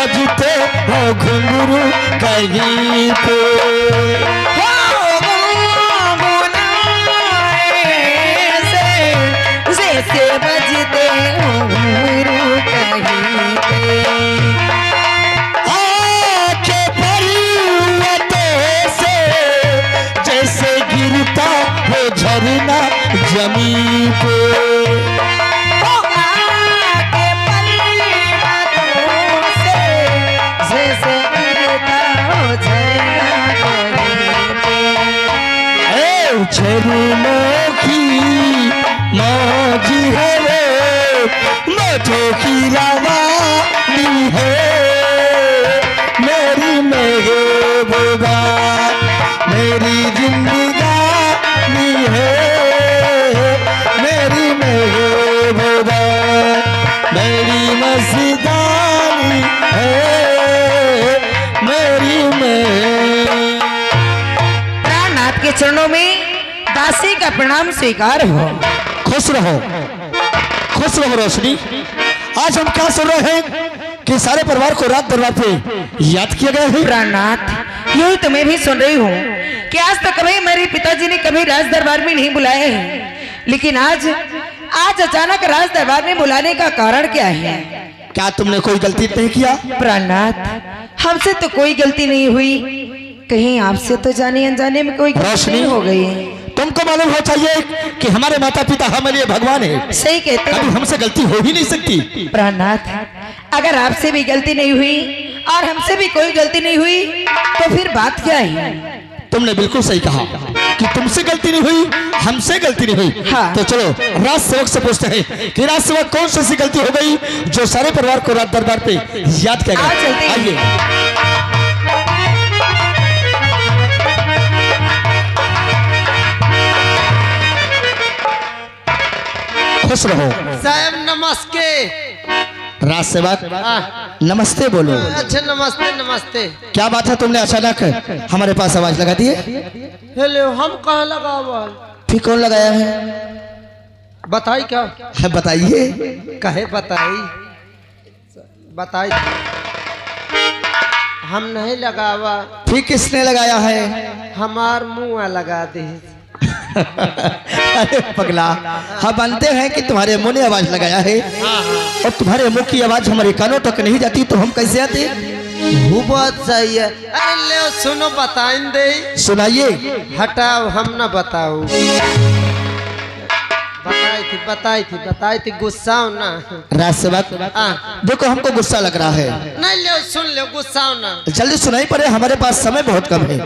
बजते हो घुंघरू कहीं पे, जैसे बजते हो घुंघरू कहीं पे। आंखें पर्वतों से जैसे गिरता हो झरना जमीन पे, झरनों की मौज है रे, मौजों की रवानी है, मेरी महबूबा मेरी जिंदगानी है, मेरी महबूबा मेरी मस्तानी है, मेरी प्राणनाथ के चरणों में दासी का प्रणाम स्वीकार हो। खुश रहो रोशनी। आज हम क्या सुन रहे हैं कि सारे परिवार को रात दरबार पे याद किया गया है। प्राणनाथ, यही तो मैं भी सुन रही हूँ कि आज तक कभी मेरे पिताजी ने कभी राज दरबार में नहीं बुलाए हैं, लेकिन आज अचानक राज दरबार में बुलाने का कारण क्या है? क्या तुमने कोई गलती नहीं किया? प्राणनाथ, हमसे तो कोई गलती नहीं हुई, कहीं आपसे तो जाने अनजाने में कोई गलती नहीं हो गई। तुमको मालूम हो चाहिए कि हमारे माता पिता हमारे लिए भगवान है। सही कहते हैं, कभी हमसे गलती हो ही नहीं सकती। प्राणनाथ, अगर आपसे भी गलती नहीं हुई और हमसे भी कोई गलती नहीं हुई तो फिर बात क्या है? तुमने बिल्कुल सही कहा कि तुमसे गलती नहीं हुई, हमसे गलती नहीं हुई। हाँ। तो चलो राज सेवक से पूछते हैं कि राज सेवक कौन सी ऐसी गलती हो गई जो सारे परिवार को रात दरबार पे याद किया गया। आइए। खुश रहो साहब। नमस्ते राज सेवक, नमस्ते बोलो। अच्छा, नमस्ते नमस्ते। क्या बात है, तुमने अचानक हमारे पास आवाज लगा दी है? हेलो, हम कहाँ लगा हुआ? फिर कौन लगाया है? बताई क्या है बताइए। कहे बताई हम नहीं लगावा। फिर किसने लगाया है? हमार मुँह लगा दे। अरे पगला, हम मानते हैं कि तुम्हारे मुंह ने आवाज लगाया है, और तुम्हारे मुंह की आवाज हमारे कानों तक नहीं जाती तो हम कैसे आते? वो बात सही है। अरे ले सुनो, बताइन दे। सुनाइए। हटाओ, हम न बताओ। बताई थी गुस्सा ना। राज सेवक, देखो हमको गुस्सा लग रहा है। नहीं, ले सुन ले, गुस्सा ना। जल्दी सुनाई पड़े, हमारे पास समय बहुत कम है।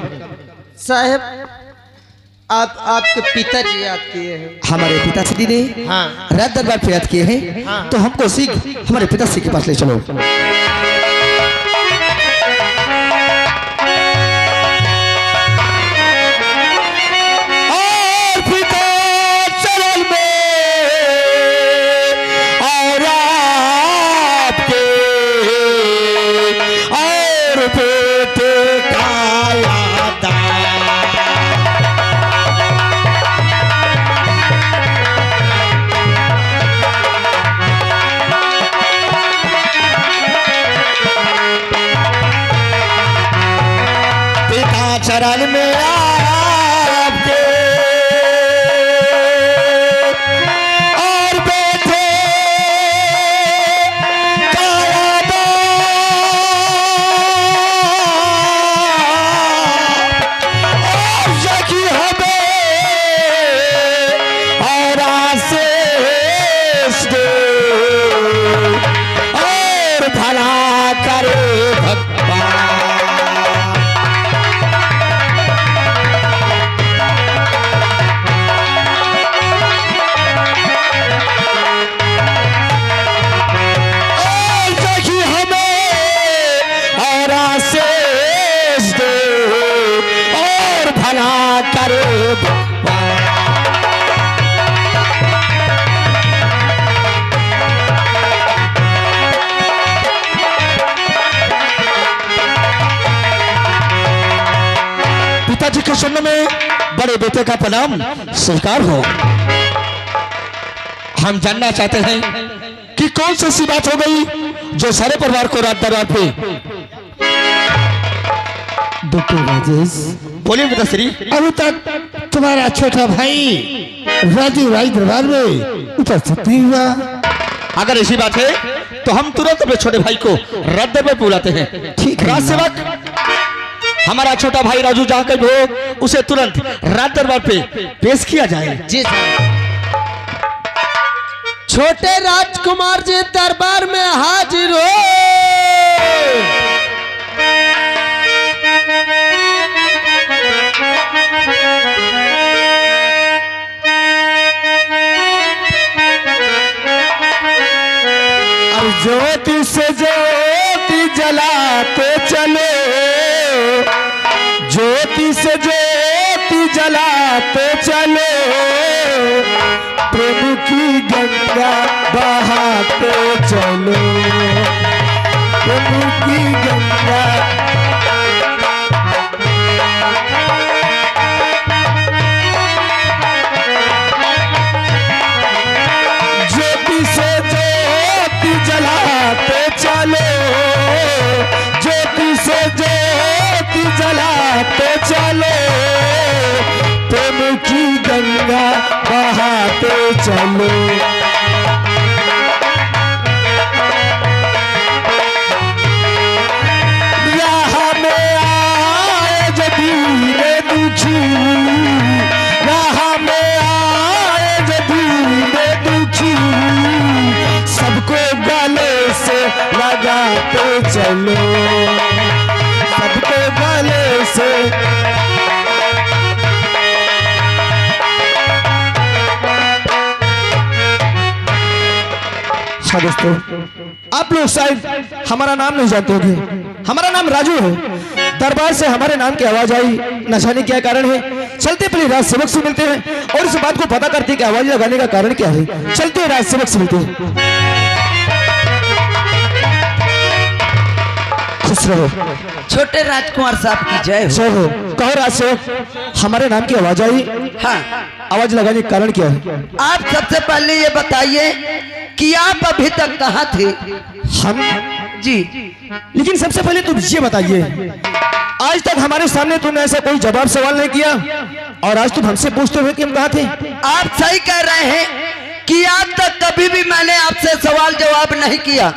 साहब, आपके पिताजी याद किए हैं। हमारे पिताश्री ने हाँ। रात दरबार पे याद किए हैं। हाँ। तो हमको सीख हमारे पिताश्री के पास ले चलो। चरण में आपके और बैठे और यकी हमें और आशीष दे और भला करे भगवान। पिताजी के चरणों में बड़े बेटे का प्रणाम स्वीकार हो। हम जानना चाहते हैं कि कौन सी बात हो गई जो सारे परिवार को रात दरबार पे। डॉक्टर राजेश, बोलिए पिताश्री। अभी तक तुम्हारा छोटा भाई राजू राज दरबार में उपस्थित नहीं हुआ। अगर ऐसी बात है तो हम तुरंत अपने छोटे भाई को रात दरबार पे बुलाते हैं। ठीक है। राज सेवक, हमारा छोटा भाई राजू जहाँ कहीं हो उसे तुरंत रात दरबार पे पेश किया जाए। जी साहब। छोटे राजकुमार जी दरबार में हाजिर हो। ज्योति से ज्योति जलाते चले, ज्योति से ज्योति जलाते चले, प्रभु की गंगा बहाते चलो, प्रभु की गंगा। ज्योति से ज्योति जलाते चलो, ज्योति से ज्योति जलाते चलो, प्रेम की गंगा बहाते चलो। राह में आए जो दीन दुखी, राह में आए जो दीन दुखी, सबको गले से लगाते चलो, सबको गले से। अच्छा दोस्तों, आप लोग शायद हमारा नाम नहीं जानते होंगे। हमारा नाम राजू है। दरबार से हमारे नाम की आवाज आई, न जाने क्या कारण है। चलते पहले राज सेवक से मिलते हैं और इस बात को पता करते हैं कि आवाज लगाने का कारण क्या है। चलते राज सेवक से मिलते हैं। खुश रहो। छोटे राजकुमार साहब की जय हो। जय हो। कहो राज सेवक, हमारे नाम की आवाज आई, हाँ, आवाज लगाने का कारण क्या है? आप सबसे पहले ये बताइए कि आप अभी तक कहाँ थे? हम जी, लेकिन सबसे पहले तुम ये बताइए, आज तक हमारे सामने तुमने ऐसा कोई जवाब सवाल नहीं किया और आज तुम हमसे पूछते हो कि हम कहाँ थे। आप सही कह रहे हैं कि आज तक कभी भी मैंने आपसे सवाल जवाब नहीं किया,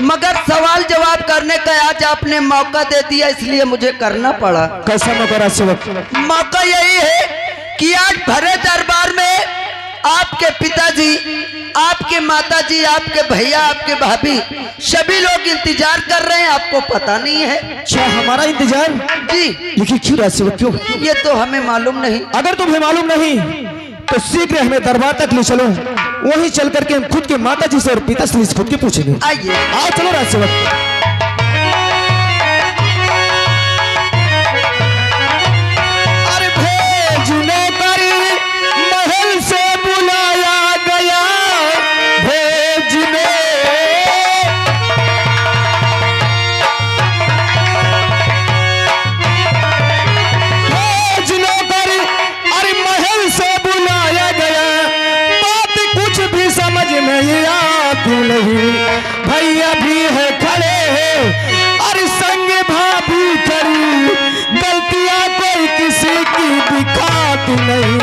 मगर सवाल जवाब करने का आज आपने मौका दे दिया, इसलिए मुझे करना पड़ा। कैसा मौका राज सेवक? मौका यही है कि आज भरे दरबार में आपके पिताजी, आपके माताजी, आपके भैया, आपके भाभी, सभी लोग इंतजार कर रहे हैं। आपको पता नहीं है? क्या हमारा इंतजार? जी, लेकिन क्यों राज सेवक, क्यों? ये तो हमें मालूम नहीं। अगर तुम्हें मालूम नहीं तो शीघ्र हमें दरबार तक ले चलो, वहीं चल करके हम खुद के माता जी से और पिता से खुद के पूछेंगे। आइए। आओ चलो राज सेवक। अरे भेजने पर महल से बुलाया गया, भेजने भेजने पर अरे महल से बुलाया गया, बात कुछ भी समझ नहीं आती नहीं। भैया भी है खड़े हैं और संग भाभी खड़ी, गलतियां कोई किसी की दिखाती नहीं।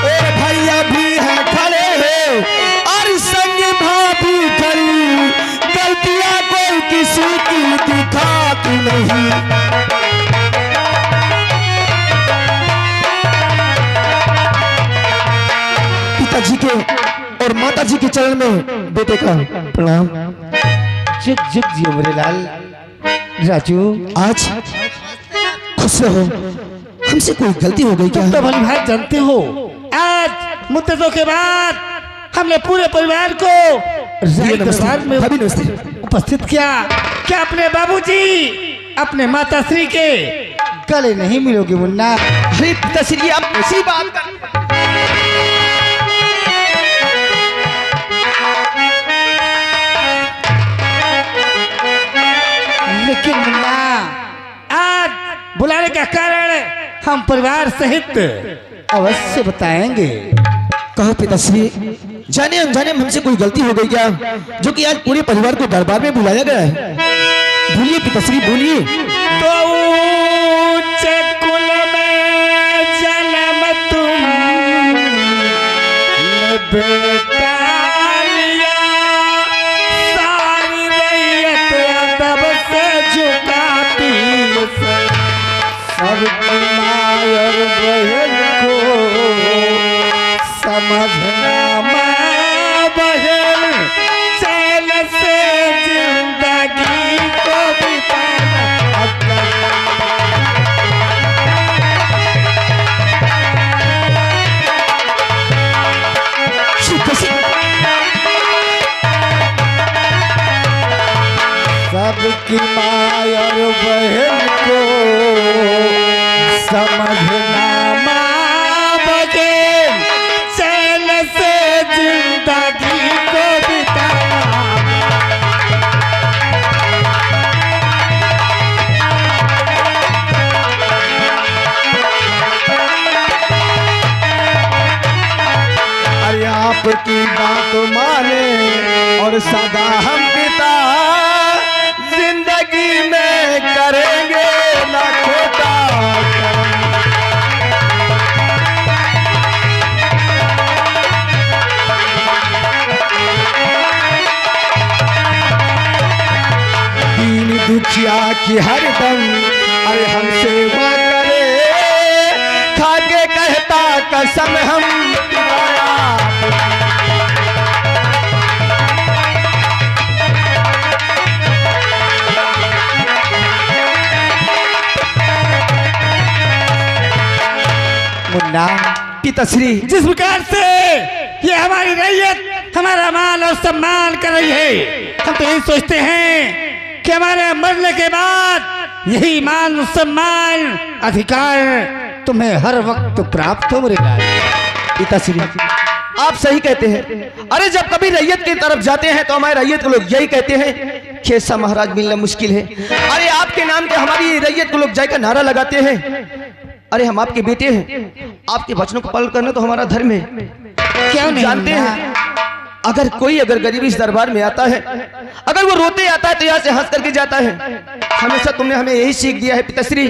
और भैया भी है खड़े हैं और संग भाभी खड़ी, गलतियां कोई किसी की दिखाती नहीं। पिताजी के और माताजी के चरण में बेटे का प्रणाम। जुग जुग जियो मेरे लाल। राजू, आज खुश रहो। हमसे कोई गलती हो गई क्या? तो भली भाई जानते हो, आज मुद्दतों के बाद हमने पूरे परिवार को राज दरबार में भाभी नमस्ते। उपस्थित किया। क्या अपने बाबूजी, अपने माता श्री के गले नहीं मिलोगे मुन्ना? अरे पिताश्री, आप ऐसी बात कर। लेकिन मुन्ना, आज बुलाने का कारण हम परिवार सहित अवश्य बताएंगे। कहो पिताश्री, जाने अनजाने में हमसे कोई गलती हो गई क्या, जो कि आज पूरे परिवार को दरबार में बुलाया गया है? बोलिए पिताश्री, बोलिए। तो ऊंचे कुल में जन्म तुमने बेटा लिया, सारी रैयत अदब से झुकाती है, सबकी माँ और बहन को समझना माँ बहन, चैन से जिंदगी को बिताना। सबकी माँ और बहन को समझना माँ बहन, चैन से जिंदगी को बिताना। अरे आपकी बात माने और सदा हम पिता जिंदगी में करेंगे ना खोटा दीन दुखिया की हरदम अरे हम सेवा करे, खाके कहता कसम हम मुन्ना, पिताश्री। जिस प्रकार से ये हमारी रैयत हमारा मान और सम्मान कर रही है, हम तो यही सोचते हैं कि हमारे मरने के बाद यही मान सम्मान अधिकार तुम्हें हर वक्त प्राप्त हो। मेरे लाल पिताश्री, आप सही कहते हैं। अरे जब कभी रैयत की तरफ जाते हैं तो हमारे रैयत के लोग यही कहते हैं कि ऐसा महाराज मिलना मुश्किल है। अरे आपके नाम के हमारी रैयत के लोग जय का नारा लगाते हैं। अरे हम आपके बेटे हैं, आपके वचनों को पालन करना तो हमारा धर्म है। क्यों नहीं जानते हैं, अगर गरीबी इस दरबार में आता है, अगर वो रोते आता है तो यहाँ से हंस करके जाता है। हमेशा तुमने हमें यही सीख दिया है पिताश्री,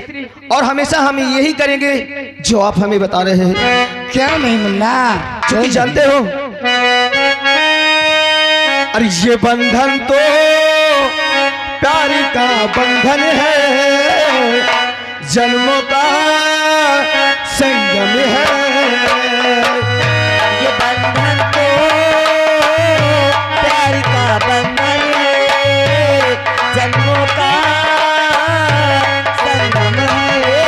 और हमेशा हम यही करेंगे जो आप हमें बता रहे हैं। क्यों नहीं मुन्ना, क्योंकि जानते हो, अरे ये बंधन तो प्यार का बंधन है, जन्मों का संगम है। ये बंधन तो प्यार का बंधन है, जन्मों का संगम है।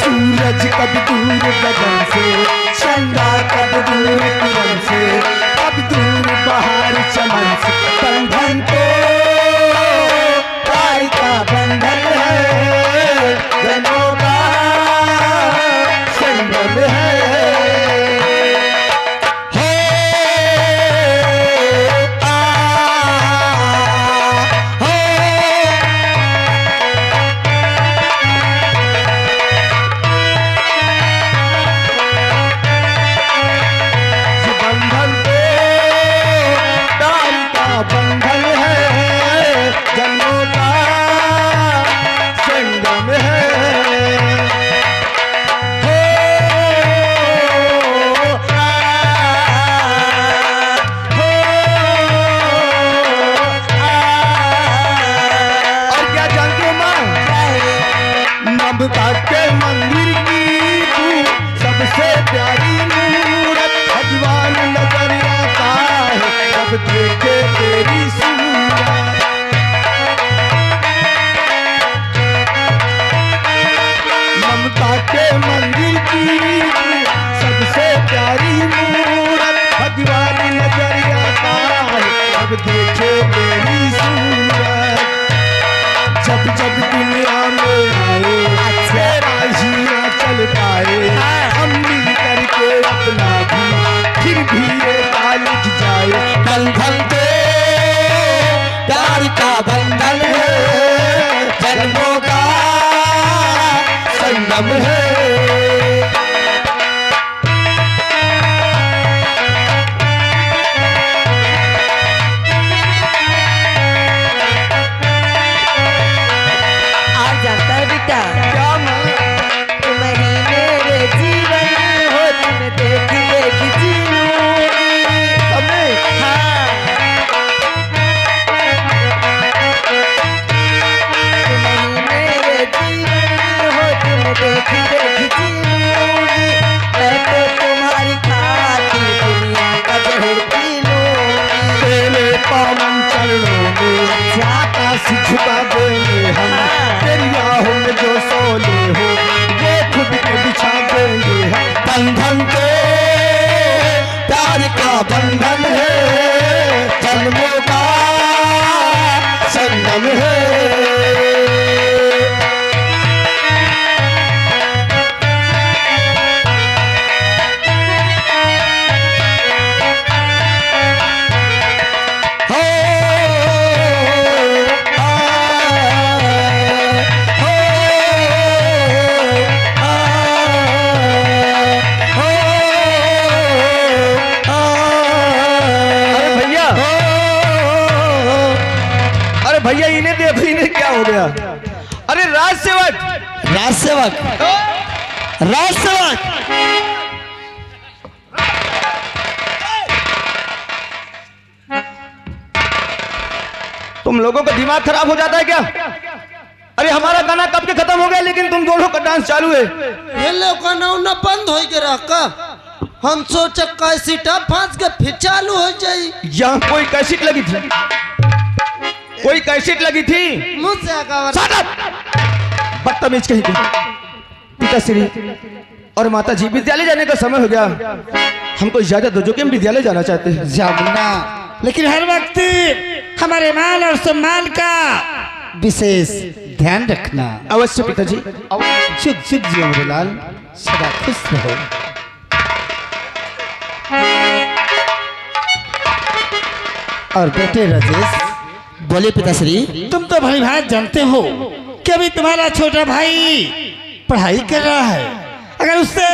सूरज कब दूर गगन से, चंदा कब दूर किरण से, कब दूर बहार चमन से। बंधन तो प्यार का बंधन है, जन्मों का संगम है। ममता के मंदिर की तू सबसे प्यारी मूरत, भगवान नजर आता है जब देखे तेरी सूरत। ममता के मंदिर की तू सबसे प्यारी मूरत, भगवान नजर आता है जब देखे तेरी सूरत। जब जब दुनिया में आए तेरा हीरा चल पाए, हम मिल करके अपना भी फिर भी ये लिख जाए। बंधन तो प्यार का बंधन है, जन्मों का संगम है। से आकाश झुका देंगे हम, तेरी राहों में जो सोले हो वो खुद के बिछा देंगे हम। बंधन तो प्यार का बंधन है, जन्मों का संगम है। भैया इन्हें देख, इन्हें क्या हो गया? अरे राज सेवक, राज सेवक, राज सेवक, तुम लोगों का दिमाग खराब हो जाता है क्या? अरे हमारा गाना कब के खत्म हो गया, लेकिन तुम दोनों का डांस चालू है। ये लोग का ना बंद हो गया का, हम सोचा कैसेटा फांस के फिर चालू हो जाई। यहाँ कोई कैसेट लगी थी, कोई कैसेट लगी थी मुझसे बदतमीज कहीं की। पिताश्री और माता जी, विद्यालय जाने का समय हो गया, हमको इजाजत दो जो कि हम विद्यालय जाना चाहते हैं। जामुना, लेकिन हर वक्त हमारे मान और सम्मान का विशेष ध्यान रखना। अवश्य पिताजी। जुग जुग जियो मेरे लाल, सदा खुश रहो। और बेटे राजेश, बोले पिताश्री। तुम तो भली भांति जानते हो कि अभी तुम्हारा छोटा भाई पढ़ाई कर रहा है। अगर उससे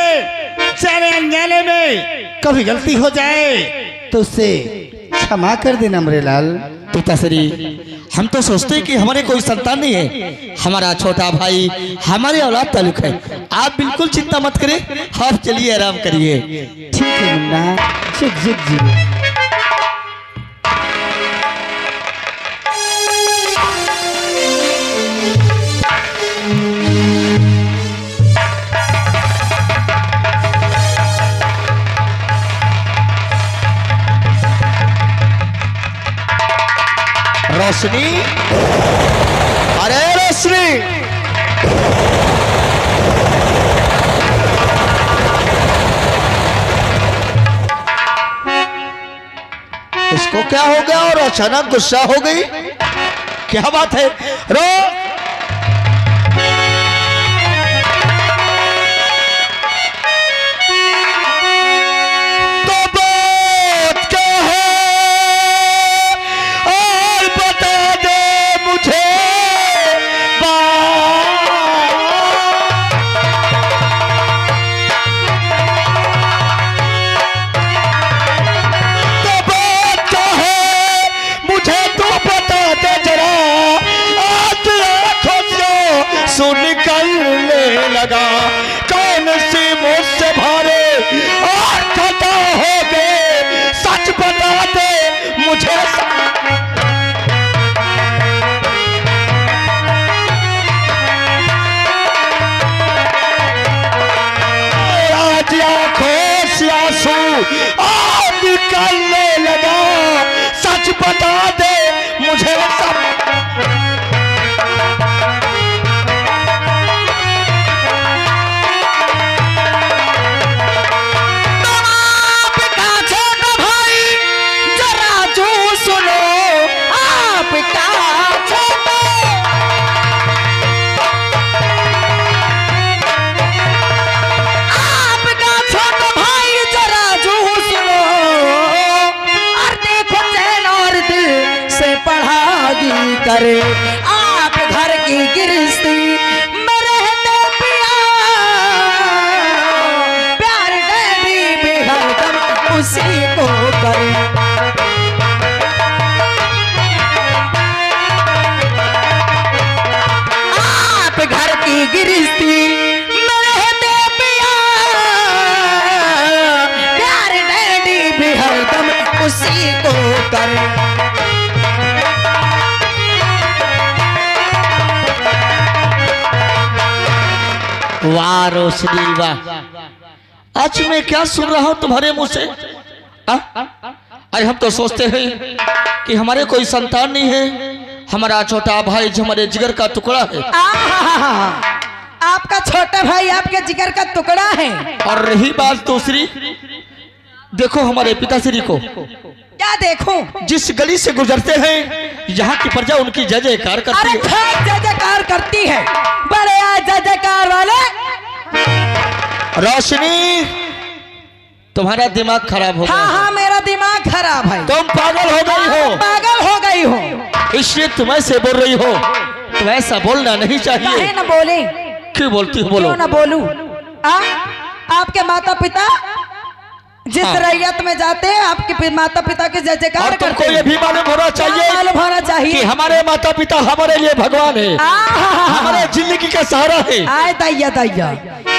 जाने अनजाने में कभी गलती हो जाए तो उससे क्षमा कर देना मेरे लाल। पिताश्री, हम तो सोचते हैं कि हमारे कोई संतान नहीं है, हमारा छोटा भाई हमारे औलाद ताल्लुक है। आप बिल्कुल चिंता मत करें, आप चलिए आराम करिए। ठीक है मुन्ना, जुग जुग जियो। रोशनी, अरे रोशनी, इसको क्या हो गया और अचानक गुस्सा हो गई? क्या बात है? रो निकलने लगा, कौन सी मुझसे भारे और खता हो गए, सच बता दे मुझे। आज आंखों से आंसू निकलने लगा, सच बता दे मुझे सब। करे आप घर की गृहस्थी में रहते पिया, प्यार डैडी भी हरदम उसी को करे। आप घर की गृहस्थी में रहते पिया, प्यार डैडी भी हरदम उसी को करे। वाह रोशनी वाह, आज मैं क्या सुन रहा हूं तुम्हारे मुंह से? अरे हम तो सोचते हैं कि हमारे कोई संतान नहीं है, हमारा छोटा भाई जो हमारे जिगर का टुकड़ा है। आपका छोटा भाई आपके जिगर का टुकड़ा है। और रही बात दूसरी, देखो हमारे पिताश्री को क्या देखूं? जिस गली से गुजरते हैं यहाँ की प्रजा उनकी जय जयकार करती अरे है। खूब जय जयकार करती है, बड़े आज जय जयकार वाले। रोशनी, तुम्हारा दिमाग खराब हो हाँ गया हाँ, मेरा दिमाग खराब है। तुम पागल हो गई हो, पागल हो गई हो, इसलिए तुम ऐसे बोल रही हो। तुम ऐसा बोलना नहीं चाहिए। काहे न बोले? क्यों बोलती हो? बोलो। क्यों न बोलूं? आपके माता पिता जिस रैयत में जाते हैं, आपके माता पिता के जय जयकार और करते तुमको हैं। ये भी मालूम होना चाहिए, मालूम होना कि चाहिए हमारे माता पिता हमारे लिए भगवान है, हमारे जिंदगी का सहारा है। आए दैया दैया,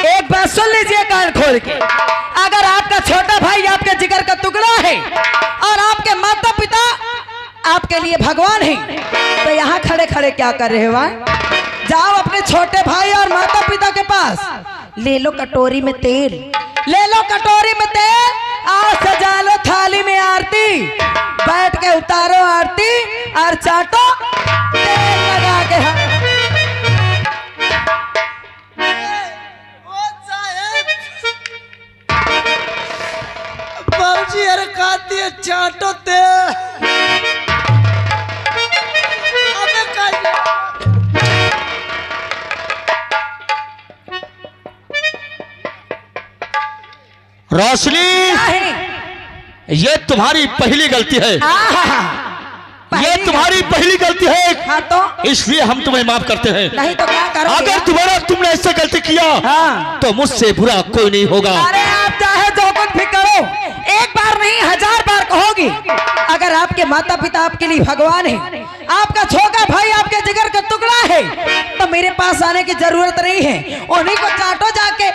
एक बात सुन लीजिए कान खोल के। अगर आपका छोटा भाई आपके जिगर का टुकड़ा है और आपके माता पिता आपके लिए भगवान है, तो यहाँ खड़े खड़े क्या कर रहे हो? जाओ अपने छोटे भाई और माता पिता के पास, ले लो कटोरी में तेल, ले लो कटोरी में तेल और सजा लो थाली में आरती, बैठ के उतारो आरती और चाटो तेल लगा के। बाबूजी अरे खाती है चाटो ते अबे रोशनी, ये तुम्हारी पहली गलती है, ये तुम्हारी पहली गलती है, हाँ तो इसलिए हम तुम्हें माफ करते हैं। नहीं तो क्या करो? अगर तुमने ऐसे गलती किया हाँ। तो मुझसे बुरा कोई नहीं होगा। अरे आप चाहे जो कुछ भी करो, एक बार नहीं 1000 बार कहोगी। अगर आपके माता पिता आपके लिए भगवान है, आपका छोटा भाई आपके जिगर का टुकड़ा है, तो मेरे पास आने की जरूरत नहीं है। उन्हीं को चाटो जाके।